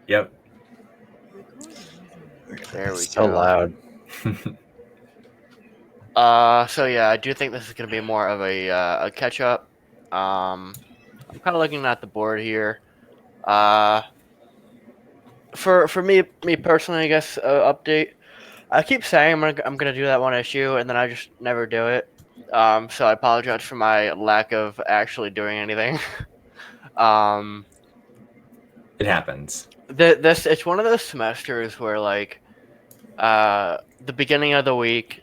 Yep. There we So go. loud. So yeah, I do think this is gonna be more of a catch up. I'm kind of looking at the board here. Uh, for me personally, I guess update. I keep saying I'm gonna do that one issue, and then I just never do it. So I apologize for my lack of actually doing anything. um, It happens. this it's one of those semesters where like the beginning of the week,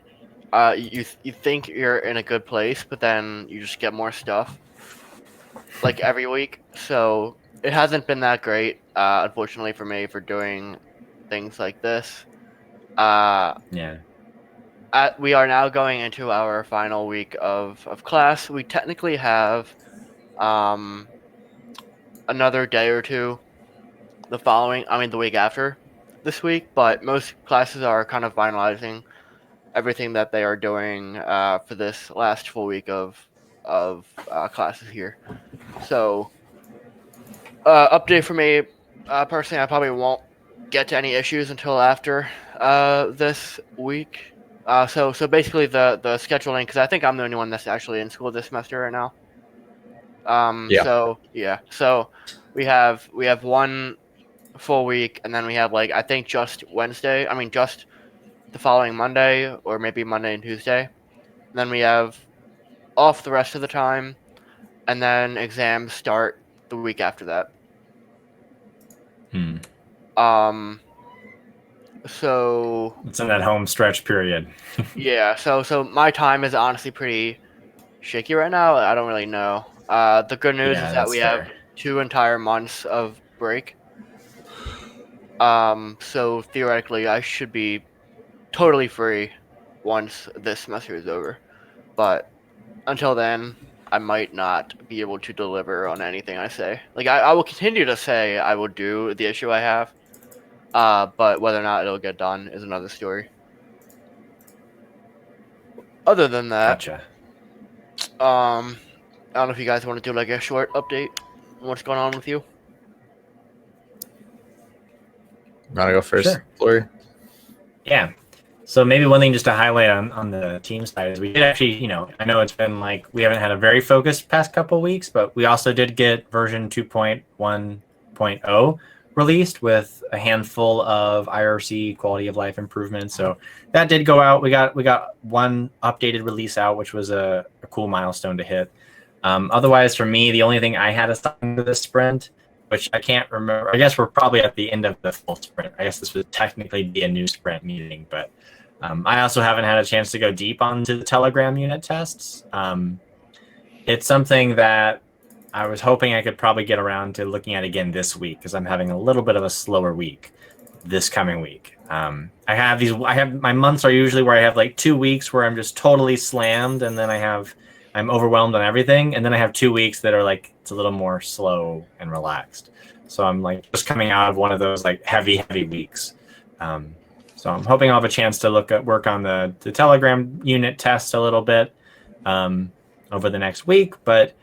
you think you're in a good place, but then you just get more stuff like every week. So it hasn't been that great, unfortunately for me, for doing things like this. Uh, Yeah. we are now going into our final week of class. We technically have um, another day or two the week after this week, but most classes are kind of finalizing everything that they are doing for this last full week of classes here. So, update for me personally, I probably won't get to any issues until after this week. So basically the scheduling, because I think I'm the only one that's actually in school this semester right now. Yeah. So yeah, so we have one full week, and then we have like I think just Wednesday. I mean just the following Monday, or maybe Monday and Tuesday. And then we have off the rest of the time, and then exams start the week after that. Hmm. Um, so It's in that home stretch period. yeah, so my time is honestly pretty shaky right now. I don't really know. The good news is Yeah, that that's we have fair. 2 entire months of break. So theoretically, I should be totally free once this semester is over. But until then, I might not be able to deliver on anything I say. Like I will continue to say I will do the issue I have. But whether or not it'll get done is another story. Other than that, Gotcha. I don't know if you guys want to do like a short update on what's going on with you. Want to go first, Sure. Lori? Yeah. So maybe one thing just to highlight on the team side is we did actually, I know it's been like we haven't had a very focused past couple of weeks, but we also did get version 2.1.0 released with a handful of IRC quality of life improvements. So that did go out. We got one updated release out, which was a cool milestone to hit. Otherwise, for me, the only thing I had assigned to this sprint, which I can't remember, I guess we're probably at the end of the full sprint. I guess this would technically be a new sprint meeting, but I also haven't had a chance to go deep onto the Telegram unit tests. It's something that I was hoping I could probably get around to looking at again this week because I'm having a little bit of a slower week this coming week. I have my months are usually where I have like 2 weeks where I'm just totally slammed, and then I'm overwhelmed on everything, and then I have 2 weeks that are like it's a little more slow and relaxed. So I'm like just coming out of one of those like heavy weeks. So I'm hoping I'll have a chance to work on the Telegram unit test a little bit over the next week, but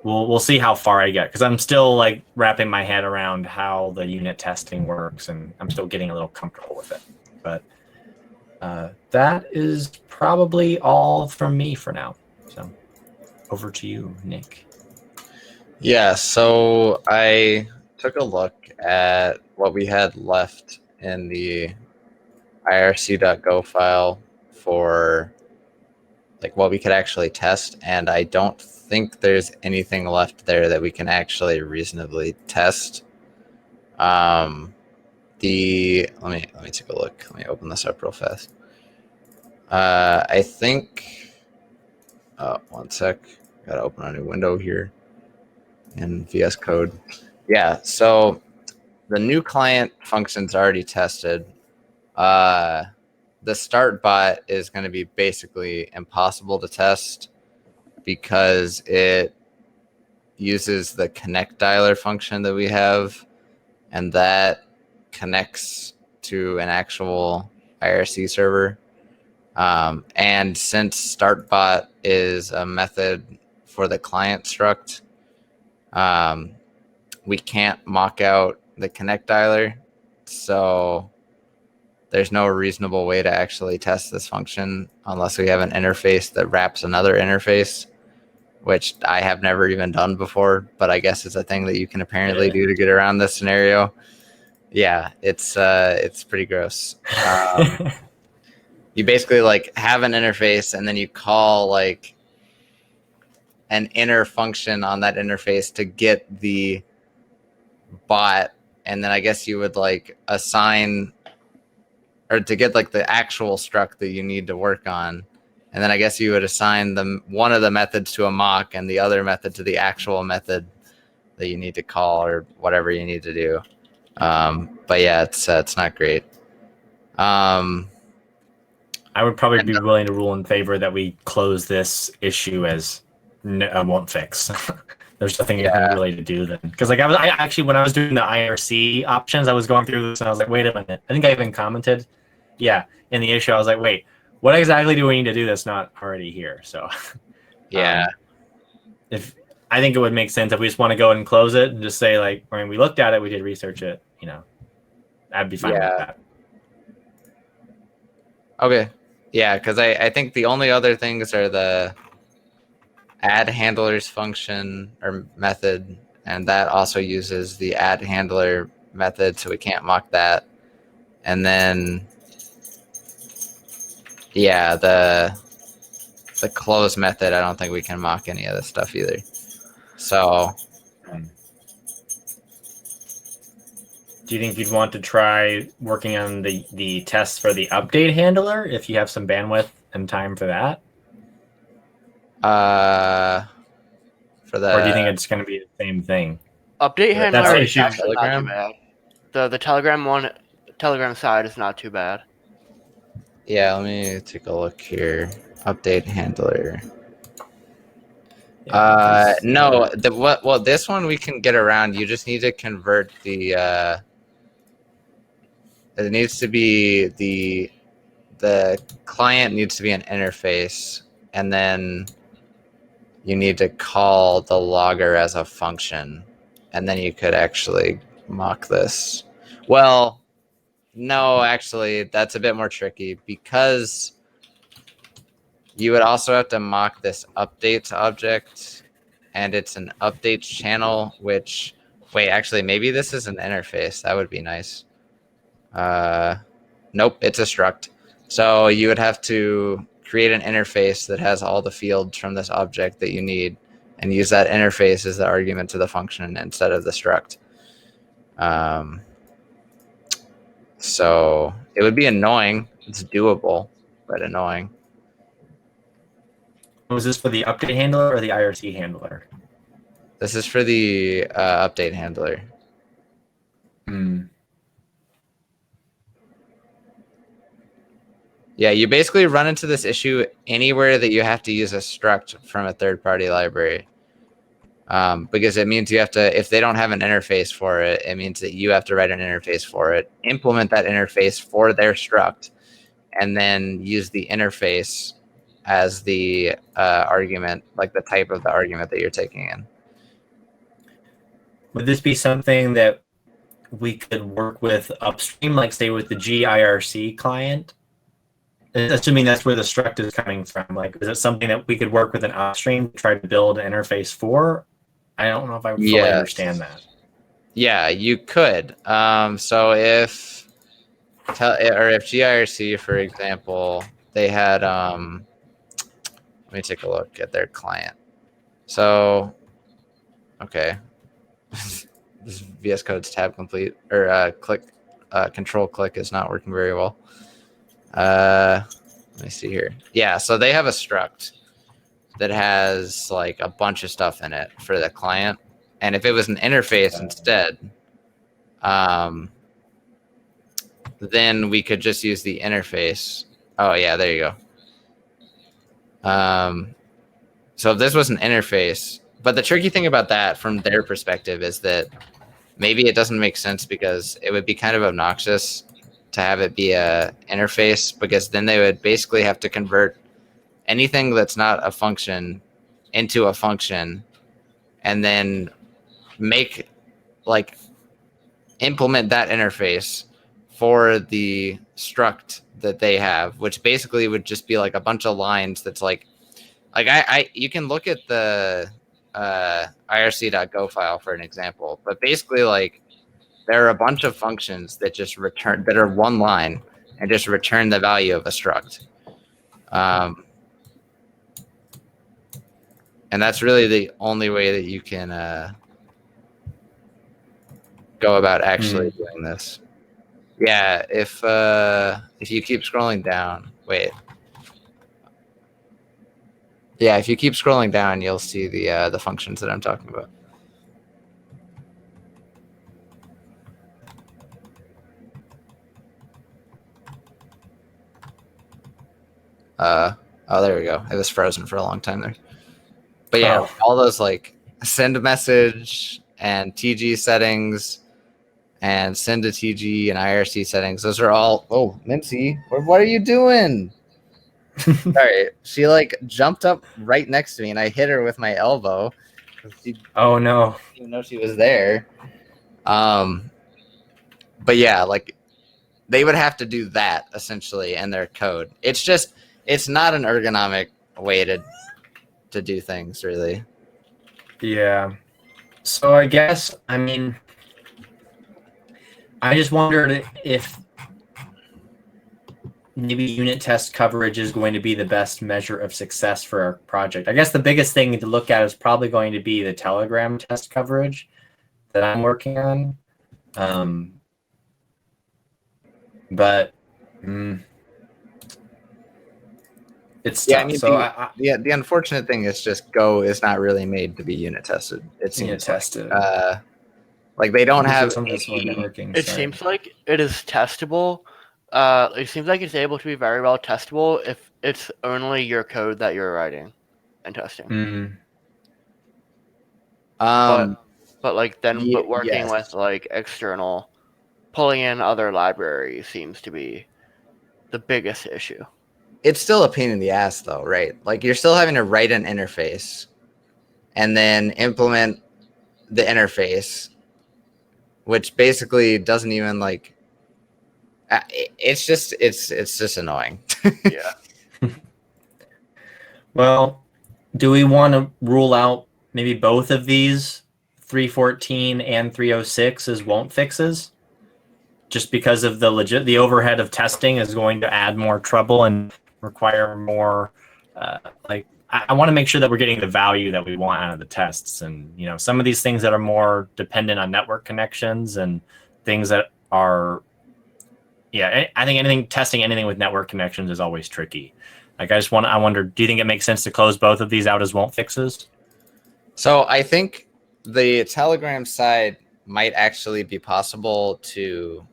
we'll see how far I get because I'm still like wrapping my head around how the unit testing works, and I'm still getting a little comfortable with it. But that is probably all from me for now. So over to you, Nick. Yeah, so I took a look at what we had left in the irc.go file for like what we could actually test, and I don't think there's anything left there that we can actually reasonably test. Let me take a look. Let me open this up real fast. I think. Oh, one sec. Gotta open a new window here in VS Code. Yeah, so the new client function's already tested. The start bot is going to be basically impossible to test because it uses the connect dialer function that we have, and that connects to an actual IRC server. And since startbot is a method for the client struct, we can't mock out the connect dialer. So there's no reasonable way to actually test this function unless we have an interface that wraps another interface, which I have never even done before, but I guess it's a thing that you can apparently do to get around this scenario. Yeah, it's pretty gross. You basically like have an interface and then you call like an inner function on that interface to get the bot, and then I guess you would like assign or to get like the actual struct that you need to work on. And then I guess you would assign them one of the methods to a mock and the other method to the actual method that you need to call or whatever you need to do. But yeah, it's not great. I would probably be willing to rule in favor that we close this issue as won't fix. There's nothing really to do then. Because like I actually when I was doing the IRC options, I was going through this and I was like, wait a minute. I think I even commented, in the issue. I was like, wait, what exactly do we need to do that's not already here? So if I think it would make sense if we just want to go and close it and just say like, I mean, we looked at it, we did research it, I'd be fine with that. Okay. Yeah, because I think the only other things are the add handlers function or method, and that also uses the add handler method, so we can't mock that. And then the close method, I don't think we can mock any of this stuff either. So do you think you'd want to try working on the tests for the update handler if you have some bandwidth and time for that? For the, or do you think it's going to be the same thing? Update handler is issue. actually not too bad. The Telegram side is not too bad. Yeah, let me take a look here. Update handler. No, this one we can get around. You just need to convert the it needs to be the client needs to be an interface, and then you need to call the logger as a function, and then you could actually mock this. Well, no, actually, that's a bit more tricky because you would also have to mock this updates object, and it's an updates channel, which, wait, actually, maybe this is an interface. That would be nice. Nope, it's a struct. So you would have to create an interface that has all the fields from this object that you need and use that interface as the argument to the function instead of the struct. So it would be annoying. It's doable, but annoying. Was this for the update handler or the IRC handler? This is for the update handler. Yeah, you basically run into this issue anywhere that you have to use a struct from a third-party library. Because it means you have to, if they don't have an interface for it, it means that you have to write an interface for it, implement that interface for their struct, and then use the interface as the argument, like the type of the argument that you're taking in. Would this be something that we could work with upstream, like say with the GIRC client? Assuming that's where the struct is coming from, like, is it something that we could work with an upstream to try to build an interface for? I don't know if I fully understand that. Yeah, you could. So if GIRC, for example, they had, let me take a look at their client. So, okay. This VS Code's tab complete or control click is not working very well. Let me see here. Yeah, so they have a struct that has like a bunch of stuff in it for the client, and if it was an interface instead, then we could just use the interface. Oh yeah, there you go. So if this was an interface, but the tricky thing about that from their perspective is that maybe it doesn't make sense because it would be kind of obnoxious to have it be a interface, because then they would basically have to convert anything that's not a function into a function and then make like implement that interface for the struct that they have, which basically would just be like a bunch of lines that's like I you can look at the irc.go file for an example, but basically like there are a bunch of functions that just return that are one line and just return the value of a struct. And that's really the only way that you can go about actually doing this. Yeah, if you keep scrolling down, wait. Yeah, if you keep scrolling down, you'll see the functions that I'm talking about. Oh, there we go. It was frozen for a long time there. But yeah, all those like send a message and TG settings and send to TG and IRC settings. Those are all. Oh, Mimsy, what are you doing? Sorry, she like jumped up right next to me and I hit her with my elbow. Oh no! Didn't even know she was there. But yeah, like they would have to do that essentially in their code. It's not an ergonomic way to do things, really. Yeah. So I guess, I mean, I just wondered if maybe unit test coverage is going to be the best measure of success for our project. I guess the biggest thing to look at is probably going to be the Telegram test coverage that I'm working on. But it's tough. Yeah, I mean, so the unfortunate thing is just Go is not really made to be unit tested. It seems unit tested. Like they don't have. Networking. It seems like it is testable. It seems like it's able to be very well testable if it's only your code that you're writing and testing. But like then, but working with like external, pulling in other libraries seems to be the biggest issue. It's still a pain in the ass, though, right? Like you're still having to write an interface, and then implement the interface, which basically doesn't even like. It's just annoying. Yeah. Well, do we want to rule out maybe both of these, 314 and 306, as won't fixes? Just because of the overhead of testing is going to add more trouble and require more. I want to make sure that we're getting the value that we want out of the tests, and some of these things that are more dependent on network connections and things that are. Yeah, I think testing anything with network connections is always tricky. Like I wonder, do you think it makes sense to close both of these out as won't fixes? So I think the Telegram side might actually be possible to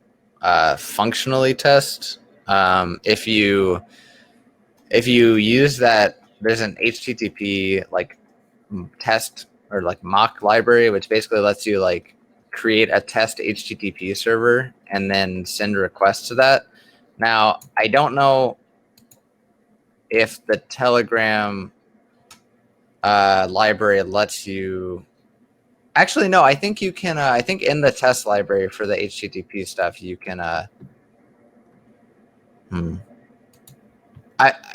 functionally test. If you use that, there's an HTTP like test or like mock library, which basically lets you like create a test HTTP server and then send requests to that. Now, I don't know if the Telegram library lets you. Actually, no. I think you can. I think in the test library for the HTTP stuff, you can.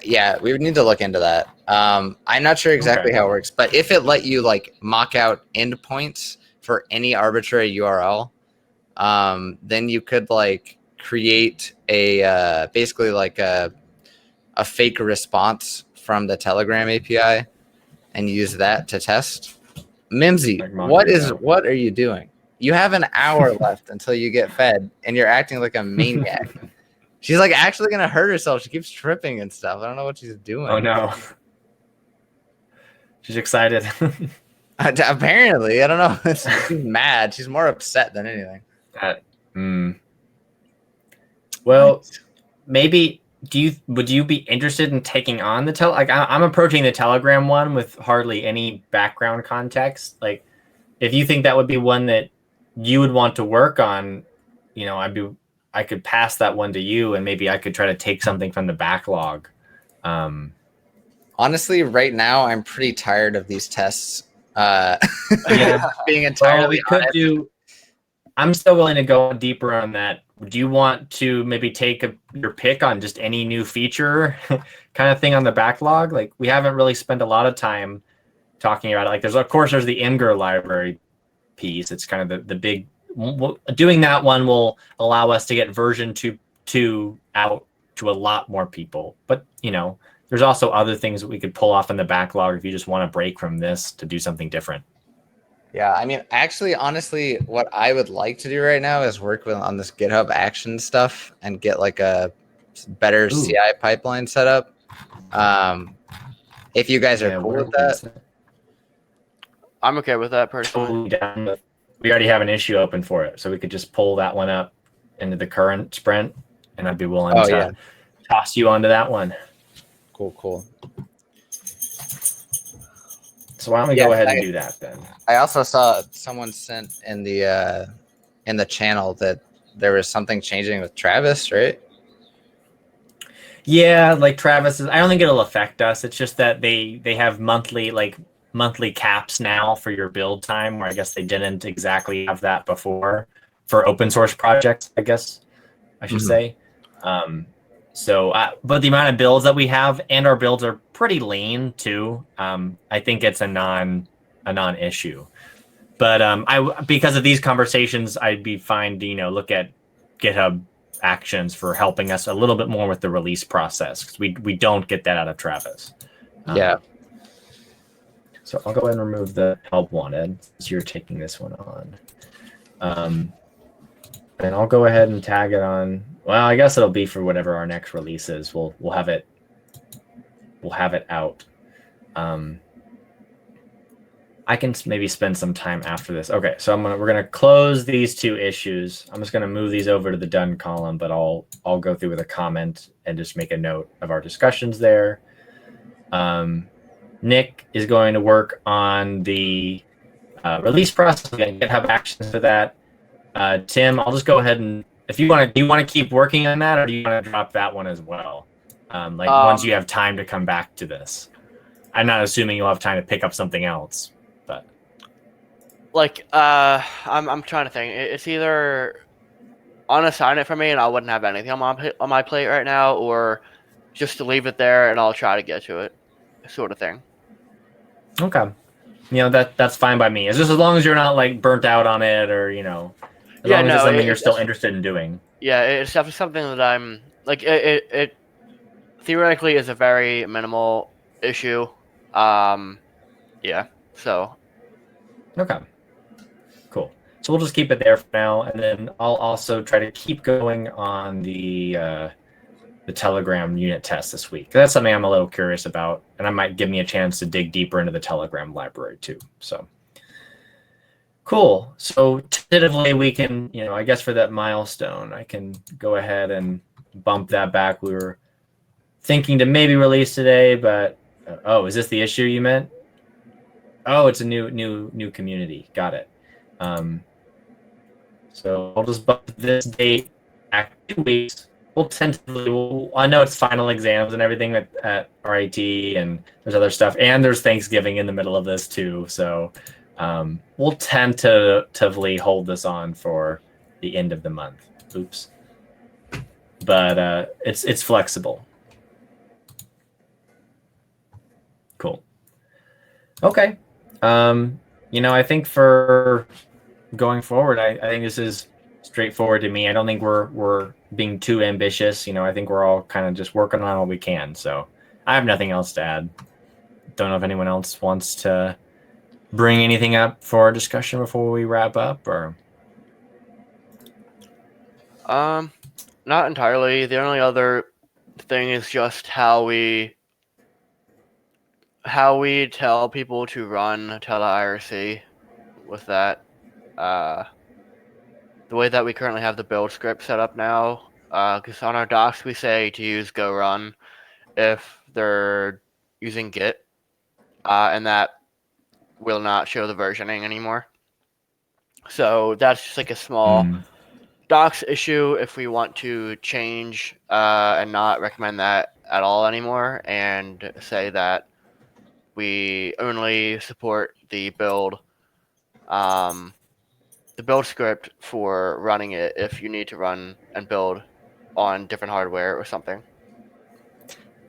Yeah, we would need to look into that. I'm not sure exactly how it works, but if it let you like mock out endpoints for any arbitrary URL, then you could like create a basically like a fake response from the Telegram API and use that to test. Mimsy, what are you doing? You have an hour left until you get fed, and you're acting like a maniac. She's like actually gonna hurt herself. She keeps tripping and stuff. I don't know what she's doing. Oh no. She's excited. Apparently, I don't know. She's mad. She's more upset than anything. Well, maybe would you be interested in taking on the I'm approaching the Telegram one with hardly any background context. Like, if you think that would be one that you would want to work on, I could pass that one to you, and maybe I could try to take something from the backlog. Honestly, right now I'm pretty tired of these tests. Being entirely we could do. I'm still willing to go deeper on that. Do you want to maybe take your pick on just any new feature kind of thing on the backlog? Like we haven't really spent a lot of time talking about it. Like there's, of course, there's the Imgur library piece. It's kind of the big, doing that one will allow us to get version 2 out to a lot more people. But, there's also other things that we could pull off in the backlog if you just want to break from this to do something different. Yeah, I mean, actually, honestly, what I would like to do right now is work on this GitHub Action stuff and get like a better CI pipeline set up. If you guys are cool with that. I'm okay with that personally. Totally. We already have an issue open for it, so we could just pull that one up into the current sprint, and I'd be willing to toss you onto that one. Cool. So why don't we go ahead and do that then? I also saw someone sent in the channel that there was something changing with Travis, right? Yeah, like Travis is. I don't think it'll affect us. It's just that they have monthly caps now for your build time, where I guess they didn't exactly have that before for open source projects, I guess I should say. But the amount of builds that we have, and our builds are pretty lean too. I think it's a non-issue. But because of these conversations, I'd be fine to look at GitHub Actions for helping us a little bit more with the release process, because we don't get that out of Travis. Yeah. So I'll go ahead and remove the help wanted since you're taking this one on. And I'll go ahead and tag it on. Well, I guess it'll be for whatever our next release is. We'll have it out. I can maybe spend some time after this. Okay, so we're gonna close these 2 issues. I'm just gonna move these over to the done column, but I'll go through with a comment and just make a note of our discussions there. Nick is going to work on the release process. We're gonna GitHub Actions for that. Tim, I'll just go ahead and do you want to keep working on that, or do you want to drop that one as well? Once you have time to come back to this. I'm not assuming you'll have time to pick up something else, but I'm trying to think. It's either unassign it for me and I wouldn't have anything on my plate right now, or just to leave it there and I'll try to get to it, sort of thing. Okay. That's fine by me. It's just as long as you're not burnt out on it, or as long as it's something you're still interested in doing. Yeah, it's definitely something that I'm it theoretically is a very minimal issue. Yeah. So. Okay. Cool. So we'll just keep it there for now, and then I'll also try to keep going on the Telegram unit test this week. That's something I'm a little curious about, and it might give me a chance to dig deeper into the Telegram library too. So cool. So tentatively we can, I guess for that milestone, I can go ahead and bump that back. We were thinking to maybe release today, but is this the issue you meant? Oh, it's a new community. Got it. So I'll just bump this date back 2 weeks. We'll tentatively. I know it's final exams and everything at RIT, and there's other stuff, and there's Thanksgiving in the middle of this too. So we'll tentatively hold this on for the end of the month. Oops. But it's flexible. Cool. Okay. I think for going forward, I think this is straightforward to me. I don't think we're being too ambitious. I think we're all kind of just working on what we can. So I have nothing else to add. Don't know if anyone else wants to bring anything up for a discussion before we wrap up, or. Not entirely. The only other thing is just how we tell people to run TeleIRC with that. The way that we currently have the build script set up now, because on our docs we say to use go run if they're using Git, and that will not show the versioning anymore. So that's just a small docs issue if we want to change and not recommend that at all anymore, and say that we only support the build build script for running it if you need to run and build on different hardware or something.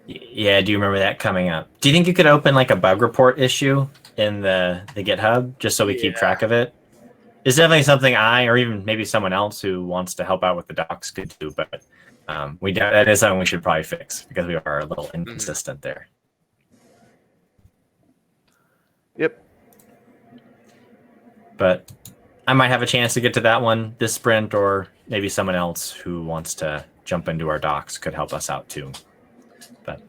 Yeah, do you remember that coming up? Do you think you could open like a bug report issue in the GitHub just so we keep track of it? It's definitely something I, or even maybe someone else who wants to help out with the docs could do, but that is something we should probably fix because we are a little inconsistent there. Yep. But I might have a chance to get to that one this sprint, or maybe someone else who wants to jump into our docs could help us out too. But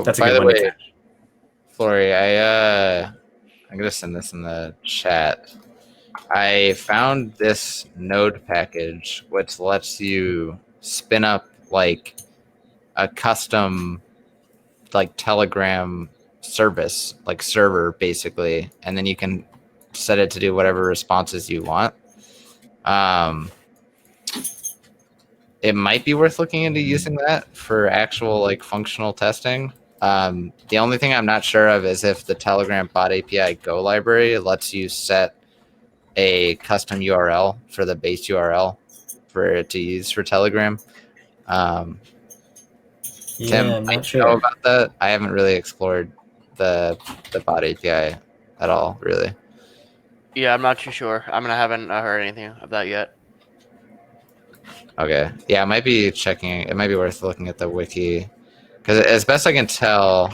that's a good one to catch. Flory, I'm gonna send this in the chat. I found this node package which lets you spin up like a custom like Telegram service, like server basically, and then you can set it to do whatever responses you want. It might be worth looking into using that for actual like functional testing. The only thing I'm not sure of is if the Telegram bot API Go library lets you set a custom URL for the base URL for it to use for Telegram. Tim, I'm not sure know about that. I haven't really explored the bot API at all, really. Yeah, I'm not too sure. I haven't heard anything of that yet. Okay. Yeah, it might be checking. It might be worth looking at the wiki, because as best I can tell,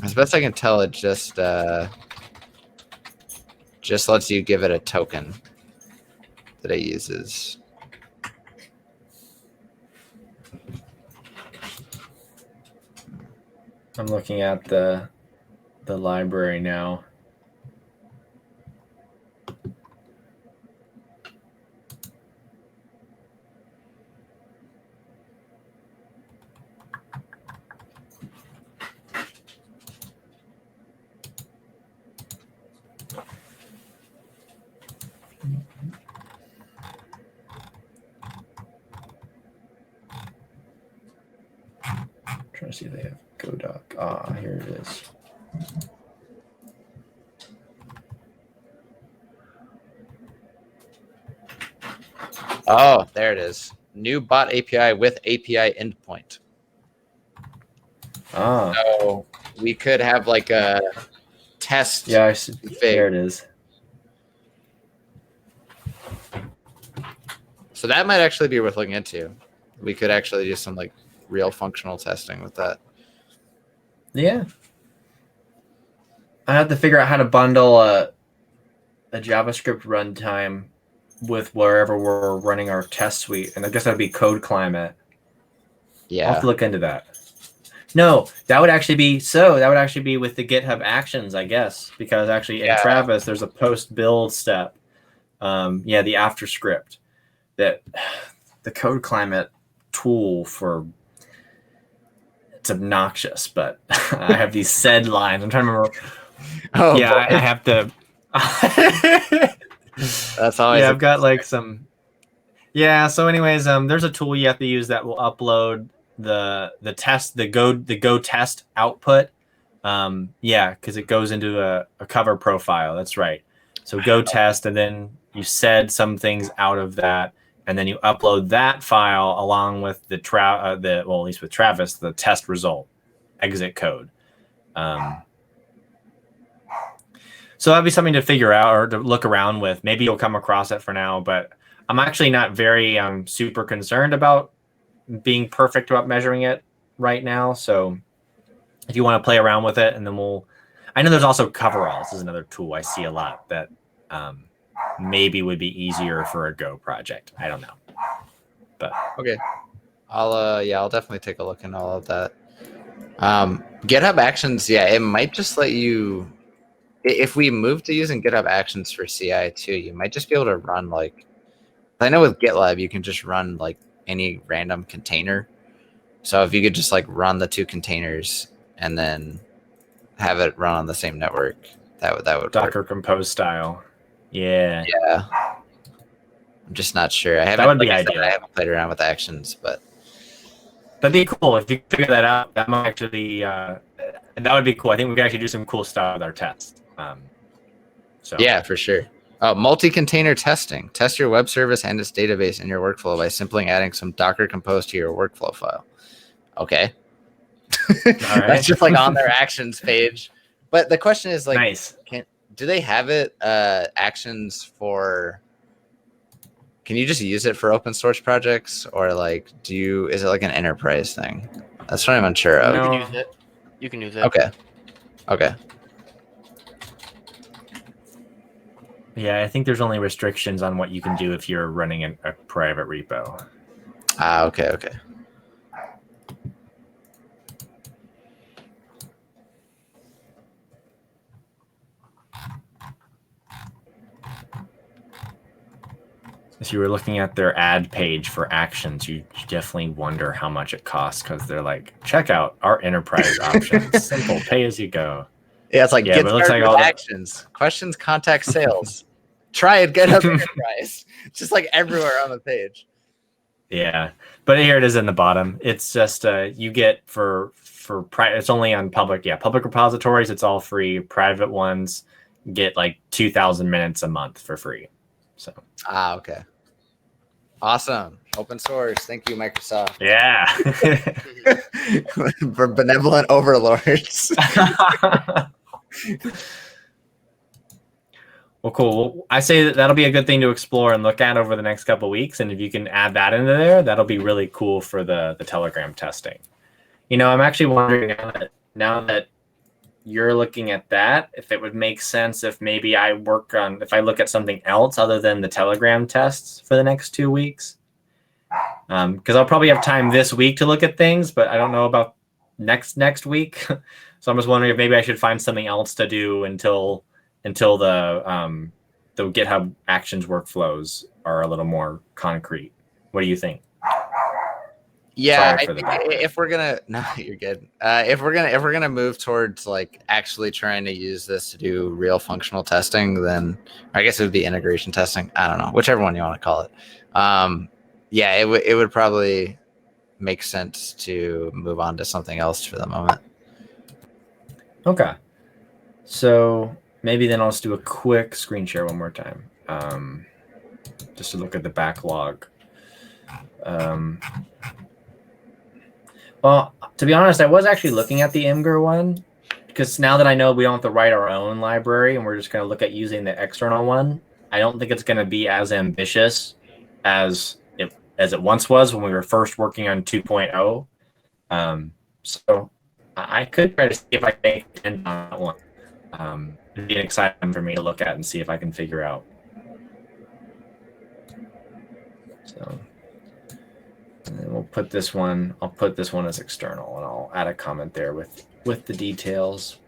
it just lets you give it a token that it uses. I'm looking at the library now. Trying to see if they have GoDoc. Here it is. Oh, there it is. New bot API with API endpoint. So we could have like a test. Yeah, there it is. So that might actually be worth looking into. We could actually do some like real functional testing with that. Yeah. I have to figure out how to bundle a JavaScript runtime with wherever we're running our test suite. And I guess that'd be Code Climate. Yeah. I'll have to look into that. No, that would actually be with the GitHub Actions, I guess, because actually in Travis, there's a post build step. The after script that the Code Climate tool for it's obnoxious, but I have these sed lines. I'm trying to remember. Oh, yeah, I have to. That's always. Yeah, I've got like some. Yeah. So, anyways, there's a tool you have to use that will upload the test, the go test output. Because it goes into a cover profile. That's right. So go test, and then you sed some things out of that, and then you upload that file along with at least with Travis, the test result, exit code. So that'd be something to figure out or to look around with. Maybe you'll come across it for now, but I'm actually not very super concerned about being perfect about measuring it right now. So if you want to play around with it, and then I know there's also coveralls is another tool I see a lot that maybe would be easier for a Go project. I don't know. But okay. I'll definitely take a look in all of that. GitHub Actions, it might just let you, if we move to using GitHub Actions for CI too, you might just be able to run I know with GitLab, you can just run like any random container. So if you could just like run the two containers and then have it run on the same network, that would Docker work. Compose style. Yeah. I'm just not sure. That would be ideal. I haven't played around with Actions, but that'd be cool if you figure that out. That might actually that would be cool. I think we could actually do some cool stuff with our tests. So yeah, for sure. Multi-container testing. Test your web service and its database in your workflow by simply adding some Docker Compose to your workflow file. Okay. all right. That's just like on their actions page. But the question is like, Nice. do they have it actions for? Can you just use it for open source projects, or like is it like an enterprise thing? That's what I'm unsure of. You can No. use it. You can use it. Okay. Yeah, I think there's only restrictions on what you can do if you're running a private repo. Okay. If you were looking at their ad page for actions, you definitely wonder how much it costs because they're like, check out our enterprise options, simple, pay as you go. Yeah, it's like Yeah, get but it looks started like with all actions, questions, contact, sales. Try it, GitHub Enterprise. Just like everywhere on the page. Yeah, but here it is in the bottom. It's just you get for it's only on public repositories. It's all free. Private ones get like 2,000 minutes a month for free. So Okay. Awesome. Open source. Thank you, Microsoft. yeah. For benevolent overlords. Well, cool. I say that'll be a good thing to explore and look at over the next couple of weeks. And if you can add that into there, that'll be really cool for the Telegram testing. You know, I'm actually wondering now that you're looking at that, if it would make sense if maybe if I look at something else other than the Telegram tests for the next 2 weeks. Because I'll probably have time this week to look at things, but I don't know about next week. So I'm just wondering if maybe I should find something else to do until the GitHub Actions workflows are a little more concrete. What do you think? Yeah, Sorry I for the think background. if we're gonna, no, you're good. If we're gonna move towards like actually trying to use this to do real functional testing, then I guess it would be integration testing. I don't know, whichever one you want to call it. Yeah, it would probably make sense to move on to something else for the moment. Okay. So maybe then I'll just do a quick screen share one more time, just to look at the backlog. Well, to be honest, I was actually looking at the Imgur one because now that I know we don't have to write our own library and we're just going to look at using the external one, I don't think it's going to be as ambitious as it once was when we were first working on 2.0. So I could try to see if I can make it on that one. It'd be an exciting for me to look at and see if I can figure out. So. And then we'll put this one. I'll put this one as external, and I'll add a comment there with the details.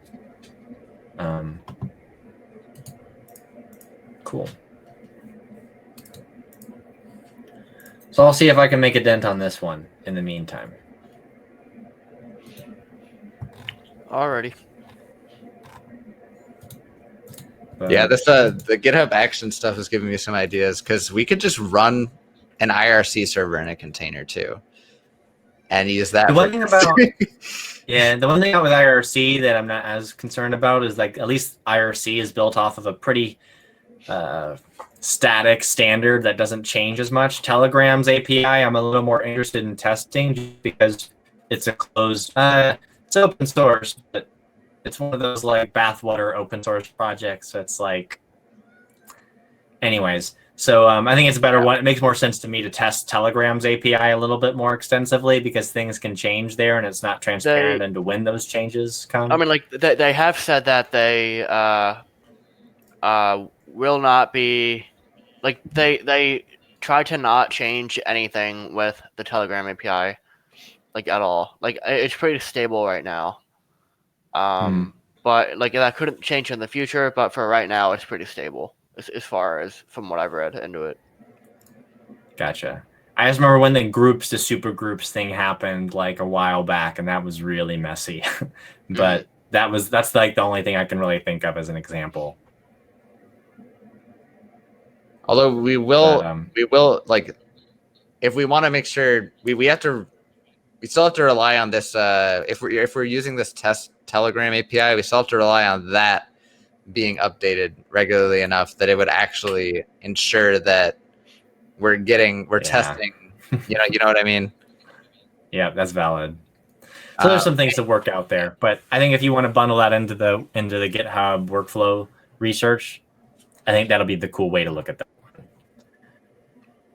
Cool. So I'll see if I can make a dent on this one in the meantime. Alrighty. But, Yeah, this the GitHub Action stuff is giving me some ideas because we could just run an IRC server in a container too, and use that. The one thing about the one thing with IRC that I'm not as concerned about is like at least IRC is built off of a pretty static standard that doesn't change as much. Telegram's API, I'm a little more interested in testing just because it's a closed. It's open source, but it's one of those like bathwater open source projects. So it's like, anyways. So I think it's a better one. It makes more sense to me to test Telegram's API a little bit more extensively because things can change there and it's not transparent into when those changes come. I mean, like they have said that they will not be like they try to not change anything with the Telegram API, like at all. Like it's pretty stable right now. But like that couldn't change in the future. But for right now, it's pretty stable as far as from what I've read into it. Gotcha. I just remember when the super groups thing happened like a while back, and that was really messy. But that's like the only thing I can really think of as an example. Although we will like, if we want to make sure we still have to rely on this. If we're using this test Telegram API, we still have to rely on that being updated regularly enough that it would actually ensure that we're testing. You know what I mean? Yeah, that's valid. So there's some things to work out there, but I think if you want to bundle that into the GitHub workflow research, I think that'll be the cool way to look at that.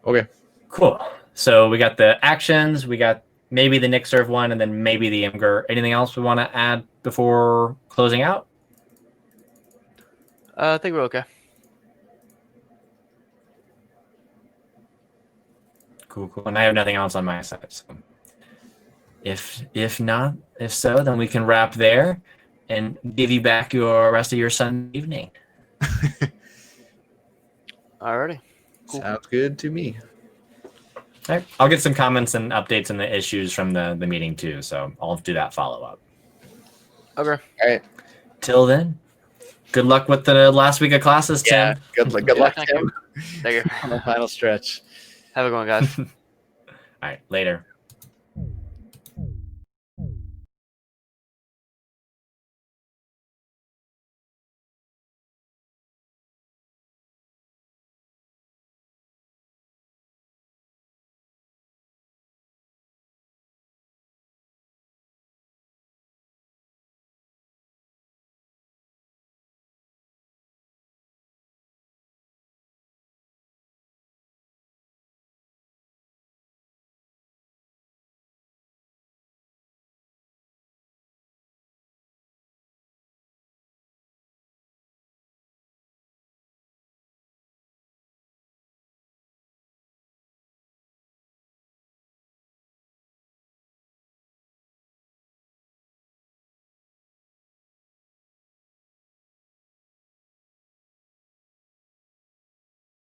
Okay. Cool. So we got the actions, we got maybe the NixServe one, and then maybe the Imgur. Anything else we want to add before closing out? I think we're okay. Cool. And I have nothing else on my side. So if so, then we can wrap there and give you back your rest of your Sunday evening. Alrighty. Cool. Sounds good to me. All right. I'll get some comments and updates on the issues from the meeting too. So I'll do that follow-up. Okay. All right. Till then, good luck with the last week of classes, Tim. Yeah. Good luck, Thank Tim. you. On the final stretch. Have a good one, guys. All right. Later.